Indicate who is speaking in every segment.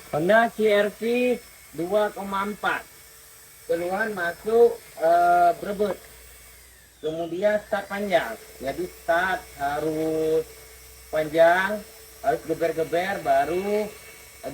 Speaker 1: Honda CR-V 2,4. Keluhan masuk Brebes. Kemudian start panjang. Jadi start harus panjang, harus geber-geber baru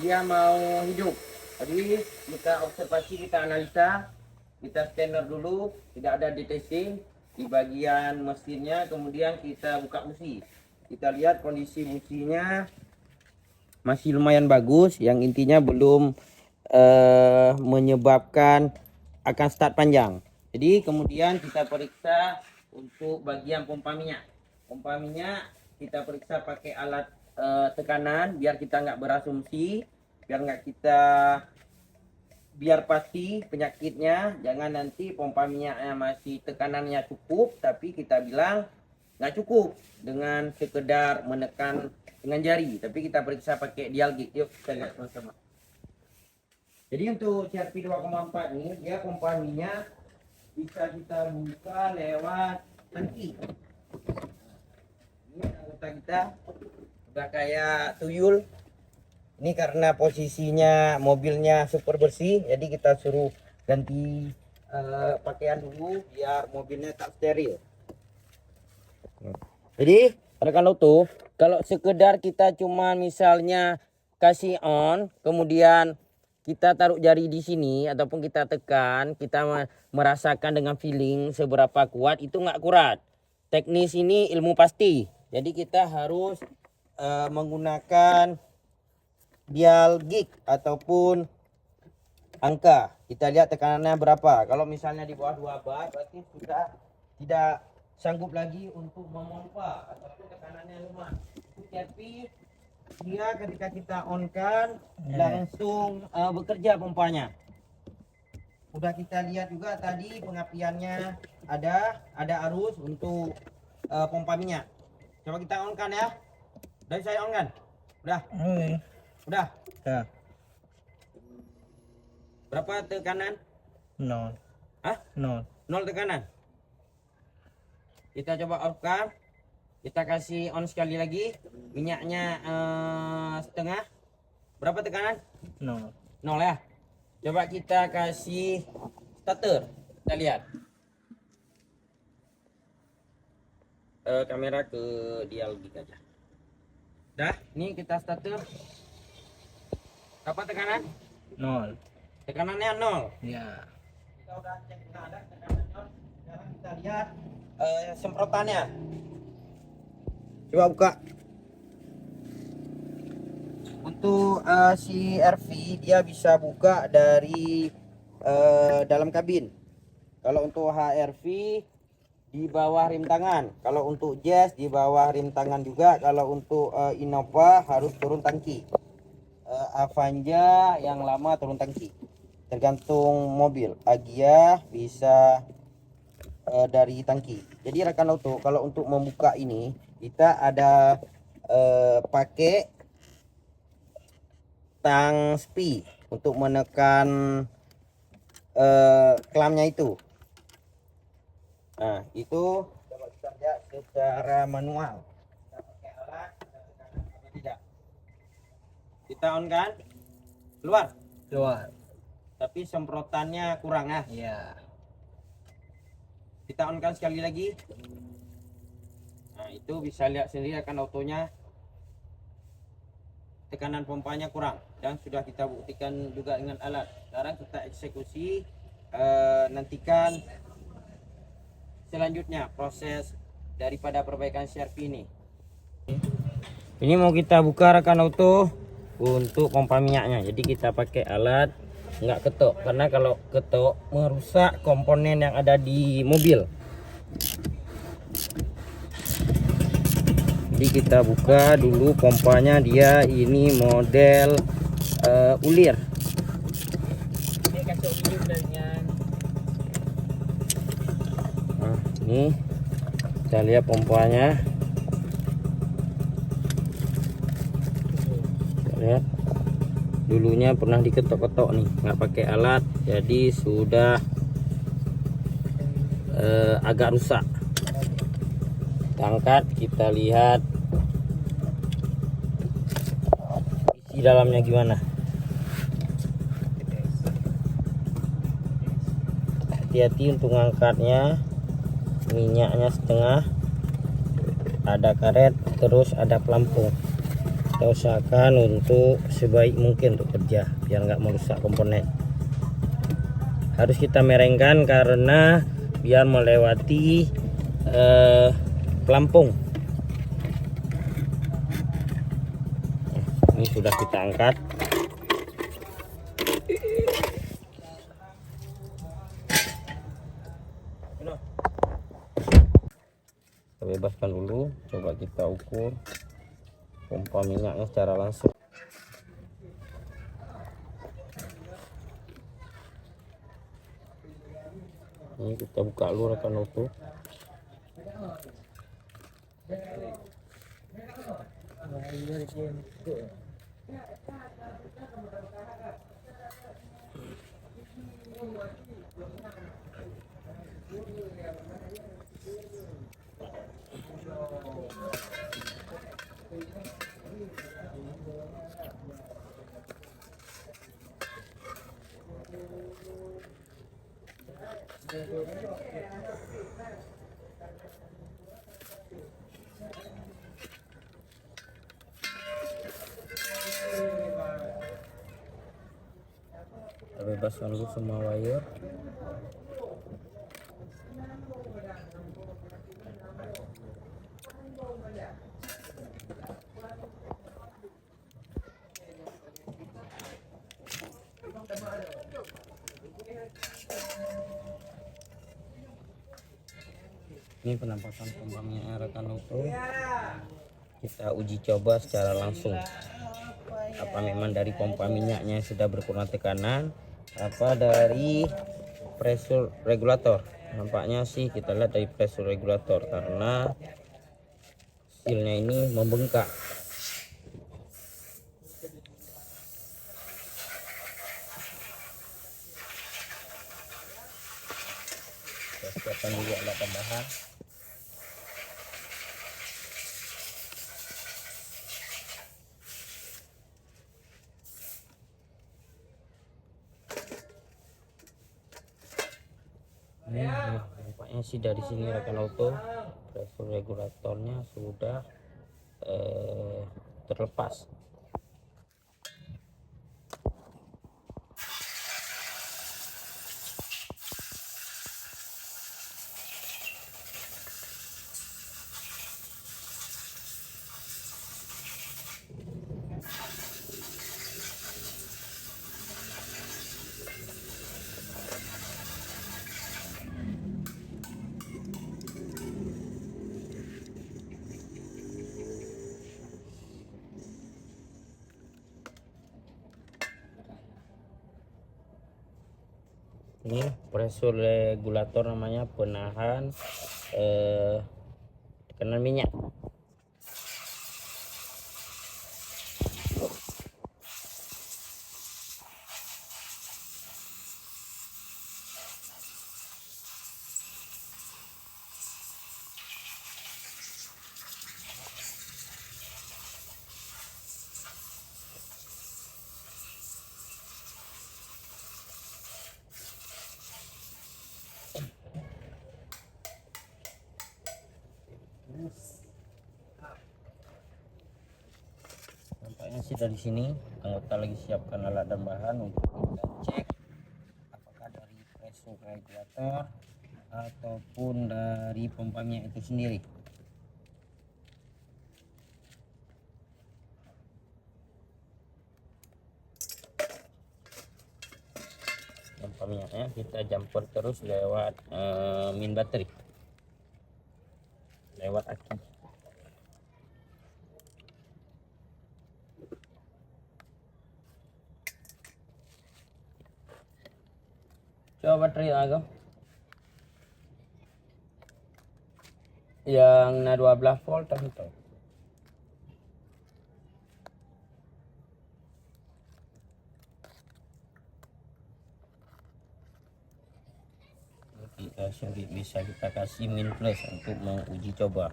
Speaker 1: dia mau hidup. Jadi kita observasi, kita analisa, kita scanner dulu, tidak ada deteksi di bagian mesinnya, kemudian kita buka busi. Kita lihat kondisi businya masih lumayan bagus, yang intinya belum menyebabkan akan start panjang. Jadi kemudian kita periksa untuk bagian pompa minyak. Pompa minyak kita periksa pakai alat tekanan biar kita nggak berasumsi, biar pasti penyakitnya. Jangan nanti pompa minyaknya masih tekanannya cukup tapi kita bilang nggak cukup dengan sekedar menekan dengan jari, tapi kita periksa pakai dial gauge. Yuk kita lihat sama-sama. Jadi untuk CR-V 2,4 ini dia pompa minyak bisa kita buka lewat tangki. Ini anggota kita udah kayak tuyul. Ini karena posisinya mobilnya super bersih, jadi kita suruh ganti pakaian dulu biar mobilnya tak steril. Jadi rekan auto, kalau sekedar kita cuma misalnya kasih on, kemudian kita taruh jari di sini ataupun kita tekan, kita merasakan dengan feeling seberapa kuat, itu nggak akurat. Teknis ini ilmu pasti. Jadi kita harus menggunakan dial gauge ataupun angka. Kita lihat tekanannya berapa. Kalau misalnya di bawah 2 bar berarti sudah tidak sanggup lagi untuk memompa ataupun tekanannya lemah. Tapi dia ketika kita on kan langsung bekerja pompanya. Udah kita lihat juga tadi pengapiannya ada arus untuk pompa minyak. Coba kita on kan ya. Dari saya on kan? Udah. Udah.
Speaker 2: Ya.
Speaker 1: Berapa tekanan?
Speaker 2: 0.
Speaker 1: Hah?
Speaker 2: 0.
Speaker 1: 0 tekanan. Kita coba off kan. Kita kasih on sekali lagi. Minyaknya setengah. Berapa tekanan?
Speaker 2: 0.
Speaker 1: 0 ya. Coba kita kasih starter. Kita lihat. Kamera ke dial gauge aja. Dah, ini kita starter. Berapa tekanan?
Speaker 2: 0.
Speaker 1: Tekanannya 0.
Speaker 2: Ya.
Speaker 1: Kita udah cek nggak ada tekanan 0. Sekarang kita lihat semprotannya. Coba buka. Untuk si RV dia bisa buka dari dalam kabin. Kalau untuk HRV di bawah rim tangan. Kalau untuk Jazz di bawah rim tangan juga. Kalau untuk Innova harus turun tangki. Avanza yang lama turun tangki. Tergantung mobil. Agia bisa dari tangki. Jadi rekan auto, kalau untuk membuka ini kita ada pakai tang spi untuk menekan klamnya itu. Nah itu coba kita lihat secara manual. Kita pakai alat, kita tekan atau tidak. Kita on kan? Keluar.
Speaker 2: Keluar.
Speaker 1: Tapi semprotannya kurang ya.
Speaker 2: Ya.
Speaker 1: Kita on kan sekali lagi. Nah itu bisa lihat sendiri akan autonya. Tekanan pompanya kurang dan sudah kita buktikan juga dengan alat. Sekarang kita eksekusi, nantikan selanjutnya proses daripada perbaikan CR-V ini. Ini mau kita buka rekan auto untuk pompa minyaknya. Jadi kita pakai alat nggak ketok, karena kalau ketok merusak komponen yang ada di mobil. Jadi kita buka dulu pompanya, dia ini model ulir. Nah, ini kita lihat pompanya. Kita lihat dulunya pernah diketok-ketok nih, nggak pakai alat, jadi sudah agak rusak. Angkat, kita lihat isi dalamnya gimana. hati-hati untuk ngangkatnya. Minyaknya setengah, ada karet, terus ada pelampung. Kita usahakan untuk sebaik mungkin untuk kerja biar nggak merusak komponen. Harus kita merengkan karena biar melewati pelampung. Ini sudah kita angkat. Kita bebaskan dulu, coba kita ukur pompa minyaknya secara langsung. Ini kita buka dulu rekan auto. Kita bebaskan dulu semua wire. Ini penampakan pompa minyak rekan auto. Kita uji coba secara langsung. Apa memang dari pompa minyaknya sudah berkurang tekanan, apa dari pressure regulator. Nampaknya sih kita lihat dari pressure regulator karena hasilnya ini membengkak. Kita siapkan juga alat tambahan. Nampaknya sih dari sini rekan auto pressure regulatornya sudah terlepas. Ini pressure regulator namanya, penahan tekanan minyak. Nampaknya sih dari sini anggota lagi siapkan alat dan bahan untuk kita cek apakah dari pressure regulator ataupun dari pompa minyak itu sendiri. Pompa minyaknya kita jumper terus lewat min bateri, lewat aki. Coba baterai agak yang 12 volt atau bisa kita kasih min plus untuk menguji coba.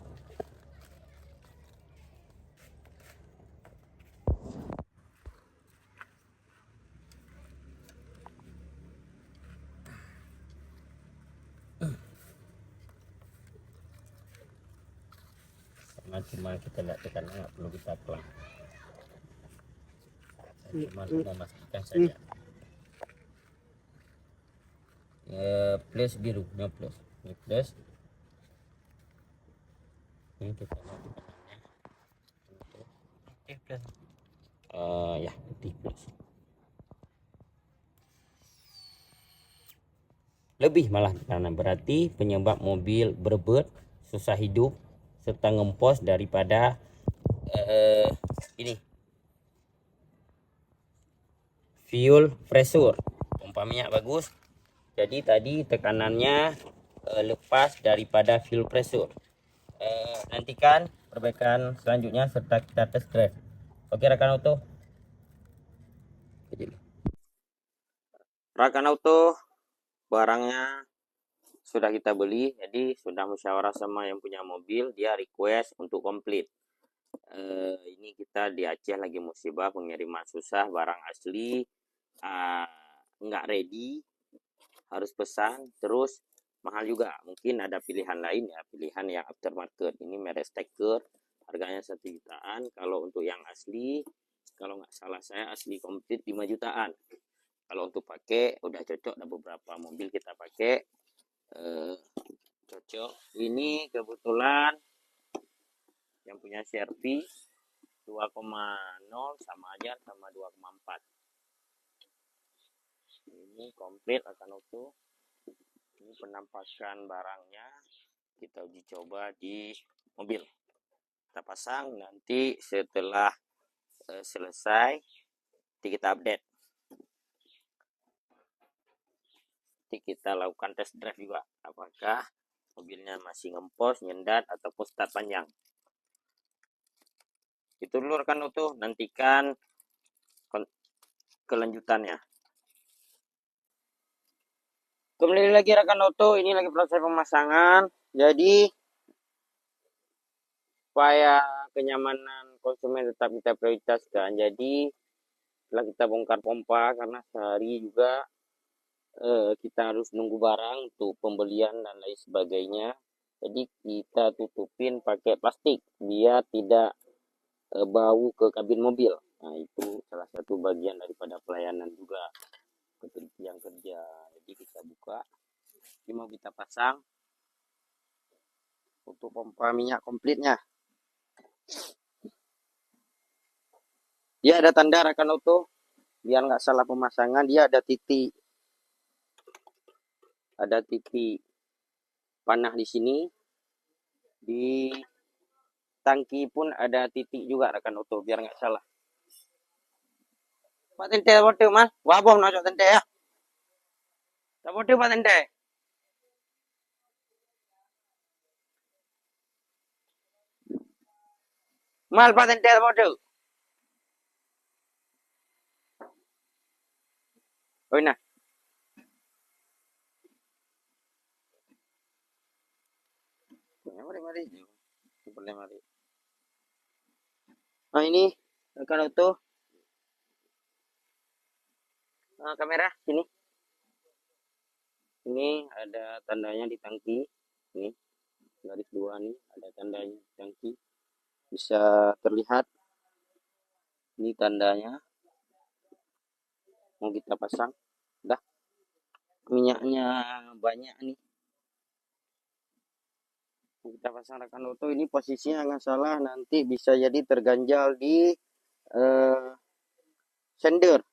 Speaker 1: cuma kita lihat tekannya, nggak perlu kita pelan. Cuma untuk memastikan saja. Plus biru, no plus. Ini plus. Ini kita lihat tekanannya.
Speaker 2: Oke, plus.
Speaker 1: Ya, putih plus. Lebih malah karena berarti penyebab mobil berebut, susah hidup, serta ngempos daripada ini fuel pressure. Pompa minyak bagus, jadi tadi tekanannya lepas daripada fuel pressure. Nantikan perbaikan selanjutnya serta kita test drive. Oke rekan auto. Rekan auto, barangnya sudah kita beli, jadi sudah musyawarah sama yang punya mobil, dia request untuk komplit. Ini kita di Aceh lagi musibah, pengiriman susah, barang asli nggak ready, harus pesan, terus mahal juga. Mungkin ada pilihan lain ya, pilihan yang aftermarket. Ini merek Steker, harganya 1 jutaan. Kalau untuk yang asli, kalau nggak salah saya asli komplit 5 jutaan. Kalau untuk pakai udah cocok, ada beberapa mobil kita pakai cocok. Ini kebetulan yang punya CRV 2,0 sama aja sama 2,4. Ini komplit akan utuh. Ini penampakan barangnya, kita uji coba di mobil. Kita pasang, nanti setelah selesai kita update. Nanti kita lakukan test drive juga, apakah mobilnya masih ngempos, nyendat, ataupun start panjang. Itu dulu rekan utuh, nantikan kelanjutannya. Kembali lagi rekan auto, ini lagi proses pemasangan. Jadi supaya kenyamanan konsumen tetap kita prioritaskan. Jadi setelah kita bongkar pompa, karena sehari juga kita harus nunggu barang untuk pembelian dan lain sebagainya. Jadi kita tutupin pakai plastik biar tidak bau ke kabin mobil. Nah itu salah satu bagian daripada pelayanan juga yang kerja. Jadi kita buka, ini mau kita pasang untuk pompa minyak komplitnya. Dia ada tanda rekan auto, biar nggak salah pemasangan. Dia ada titik panah di sini. Di tangki pun ada titik juga rekan auto, biar nggak salah. Pak tente bote mas, wabah nojok tente ya. Tak bote pak tente. Mal pak tente bote. Oh nah. Mari. Mari. Nah ini rekan auto. Kamera sini. Ini ada tandanya di tangki. Ini garis 2 nih, ada tandanya di tangki. Bisa terlihat. Ini tandanya. Mau kita pasang. Dah. Minyaknya banyak nih. Mau kita pasang rekan auto. Ini posisinya nggak salah nanti bisa jadi terganjal di sender.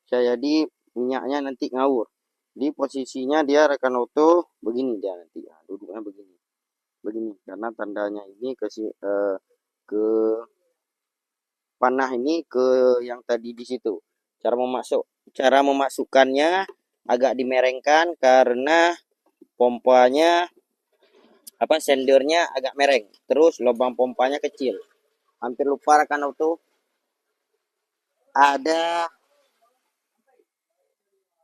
Speaker 1: Bisa jadi minyaknya nanti ngawur. Di posisinya dia rekan auto begini dia nanti. Ya, duduknya begini. Karena tandanya ini ke panah ini ke yang tadi di situ. Cara memasukkannya agak dimerengkan karena pompanya sendernya agak mereng. Terus lubang pompanya kecil. Hampir lupa rekan auto. Ada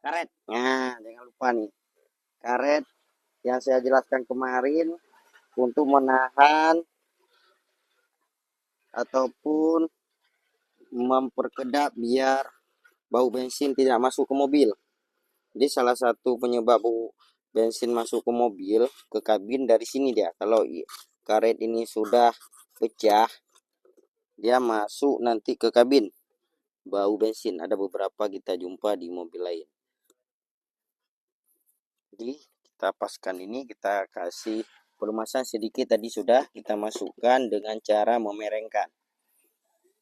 Speaker 1: karet. Nah, jangan lupa nih. Karet yang saya jelaskan kemarin untuk menahan ataupun memperkedap biar bau bensin tidak masuk ke mobil. Jadi salah satu penyebab bau bensin masuk ke mobil, ke kabin dari sini dia. Kalau karet ini sudah pecah, dia masuk nanti ke kabin. Bau bensin, ada beberapa kita jumpa di mobil lain. Jadi kita paskan ini, kita kasih pelumasan sedikit, tadi sudah kita masukkan dengan cara memerengkan.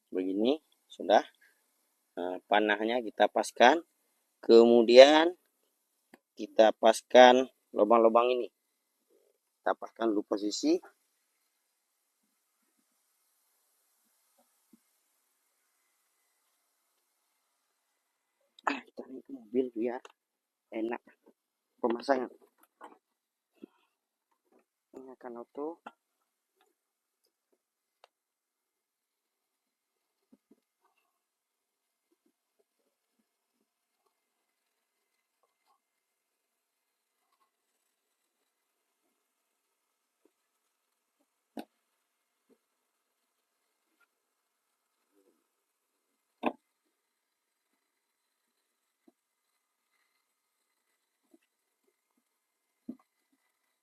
Speaker 1: Begini sudah. Nah, panahnya kita paskan, kemudian kita paskan lubang-lubang ini. Kita paskan dulu posisi. Kita naik ke mobil biar enak pemasangan. Ini akan auto.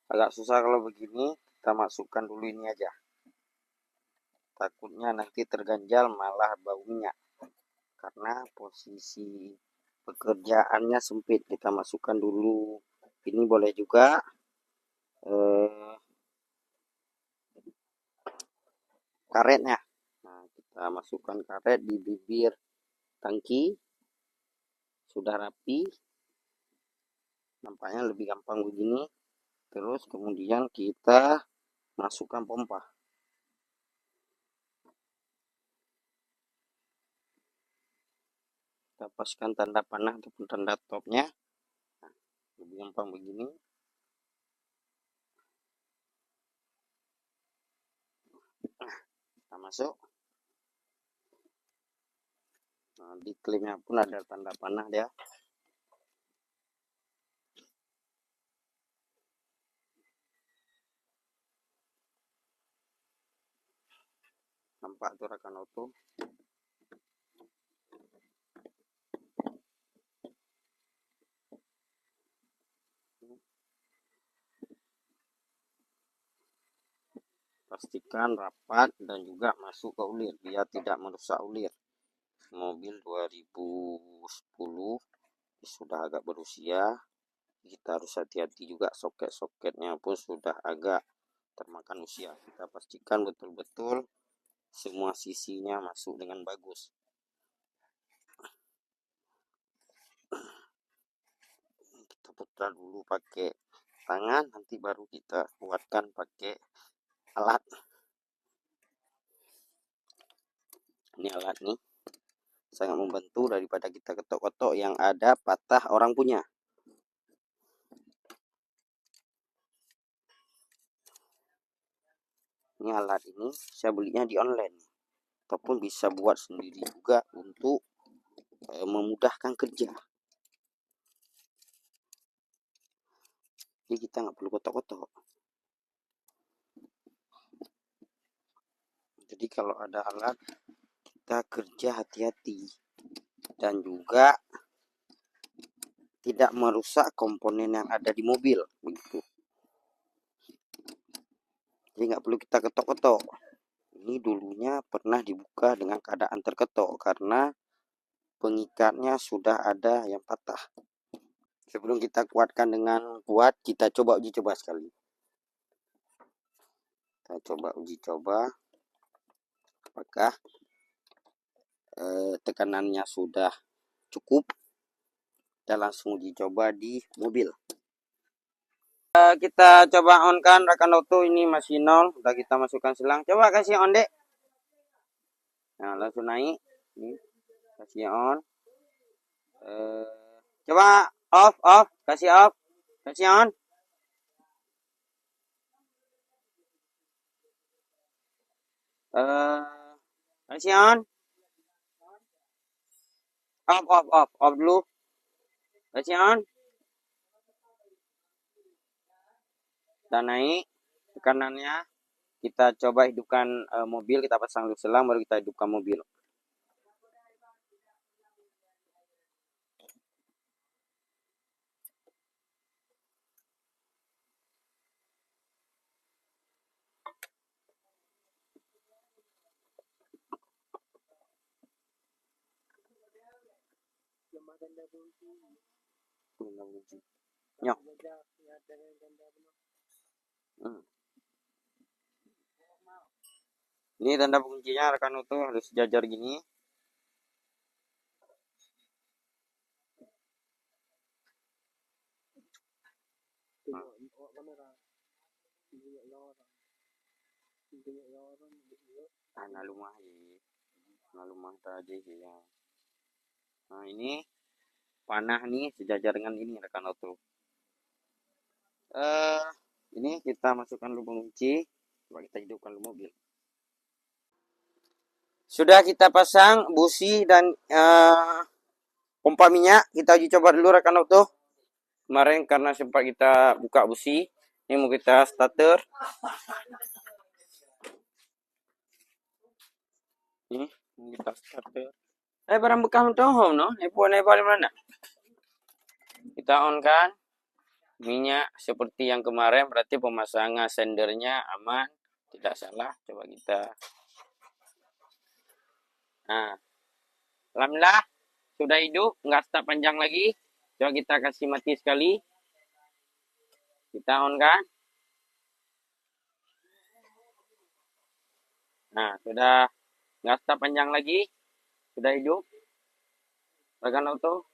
Speaker 1: Agak susah kalau begini, kita masukkan dulu ini aja. Takutnya nanti terganjal malah bau minyak. Karena posisi pekerjaannya sempit, kita masukkan dulu. Ini boleh juga karetnya. Nah, kita masukkan karet di bibir tangki. Sudah rapi. Nampaknya lebih gampang begini. Terus kemudian kita masukkan pompa. Kita paskan tanda panah ataupun tanda topnya. Nah, lebih gampang begini. Nah, kita masuk. Nah, di klimnya pun ada tanda panah dia. Nampak tuh rekan auto. Pastikan rapat dan juga masuk ke ulir, biar tidak merusak ulir. Mobil 2010 sudah agak berusia, kita harus hati-hati juga, soket-soketnya pun sudah agak termakan usia. Kita pastikan betul-betul semua sisinya masuk dengan bagus. Kita putar dulu pakai tangan, nanti baru kita kuatkan pakai alat. Ini alat nih sangat membantu daripada kita ketok-ketok yang ada patah orang punya. Ini alat ini saya belinya di online, ataupun bisa buat sendiri juga untuk memudahkan kerja. Jadi kita nggak perlu kotok-kotok. Jadi kalau ada alat, kita kerja hati-hati dan juga tidak merusak komponen yang ada di mobil begitu. Jadi nggak perlu kita ketok-ketok. Ini dulunya pernah dibuka dengan keadaan terketok karena pengikatnya sudah ada yang patah. Sebelum kita kuatkan dengan kuat, kita coba uji coba sekali. Kita coba uji coba apakah tekanannya sudah cukup. Kita langsung uji coba di mobil. Kita coba on kan rekan auto, ini masih nol. Udah kita masukkan selang, coba kasih on dek. Nah langsung naik, ini kasih on. Coba off, kasih on. Kasih on. Off dulu. Kasih on. Dan naik tekanannya. Kita coba hidupkan mobil, kita pasang dulu selang, baru kita hidupkan mobil. Ganda kunci. Nyok. Hmm. Ini tanda kuncinya rekan utuh harus sejajar gini. Nah, lumah tadi ya. Nah, ini panah nih sejajar dengan ini rekan utuh. Ini kita masukkan lubang kunci. Coba kita hidupkan dulu mobil. Sudah kita pasang busi dan pompa minyak. Kita uji coba dulu rekan utuh. Kemarin karena sempat kita buka busi, ini mau kita starter. Ini kita starter. Barang bekas untuk home no. Ini balik mana? Kita on kan. Minyak seperti yang kemarin, berarti pemasangan sendernya aman, tidak salah. Coba kita. Nah, alhamdulillah sudah hidup, nggak start panjang lagi. Coba kita kasih mati sekali. Kita on kan. Nah, sudah nggak start panjang lagi, sudah hidup. Rekan auto.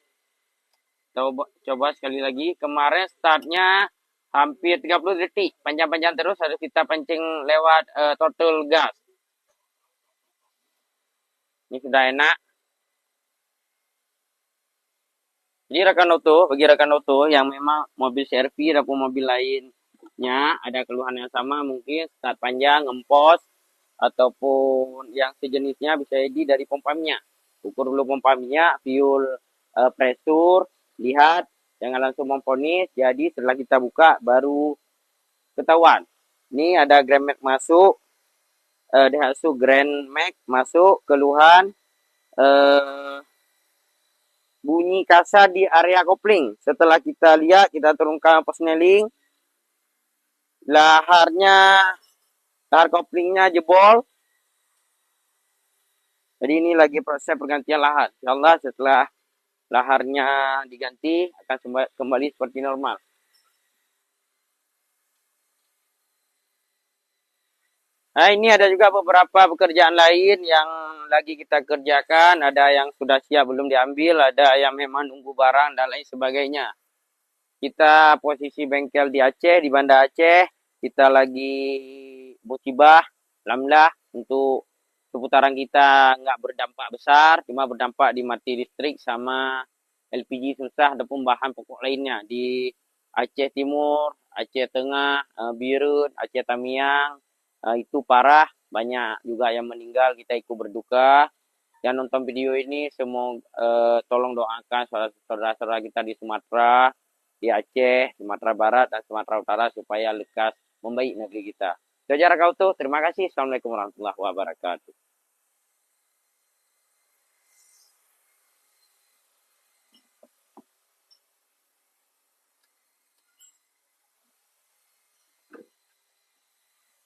Speaker 1: Coba sekali lagi. Kemarin startnya hampir 30 detik. Panjang-panjang terus harus kita pancing lewat throttle gas. Ini sudah enak. Jadi bagi rekan auto yang memang mobil servis ataupun mobil lainnya ada keluhan yang sama, mungkin start panjang, ngempos, ataupun yang sejenisnya, bisa jadi dari pompa minyak. Ukur dulu pompa minyak, fuel pressure, lihat, jangan langsung memponis. Jadi setelah kita buka baru ketahuan. Ini ada Grand Max masuk, Daihatsu Grand Max masuk, keluhan bunyi kasar di area kopling. Setelah kita lihat, kita turunkan persneling, lahar koplingnya jebol. Jadi ini lagi proses pergantian lahar. Insyaallah setelah laharnya diganti akan kembali seperti normal. Nah, ini ada juga beberapa pekerjaan lain yang lagi kita kerjakan. Ada yang sudah siap belum diambil, ada yang memang nunggu barang dan lain sebagainya. Kita posisi bengkel di Aceh, di Banda Aceh. Kita lagi musibah, alhamdulillah untuk seputaran kita nggak berdampak besar, cuma berdampak di mati listrik sama LPG susah ataupun bahan pokok lainnya di Aceh Timur, Aceh Tengah, Birun, Aceh Tamiang. Itu parah, banyak juga yang meninggal, kita ikut berduka. Yang nonton video ini semoga tolong doakan saudara-saudara kita di Sumatera, di Aceh, Sumatera Barat, dan Sumatera Utara supaya lekas membaik negeri kita. Itu aja Rakautu, terima kasih. Assalamualaikum warahmatullahi wabarakatuh.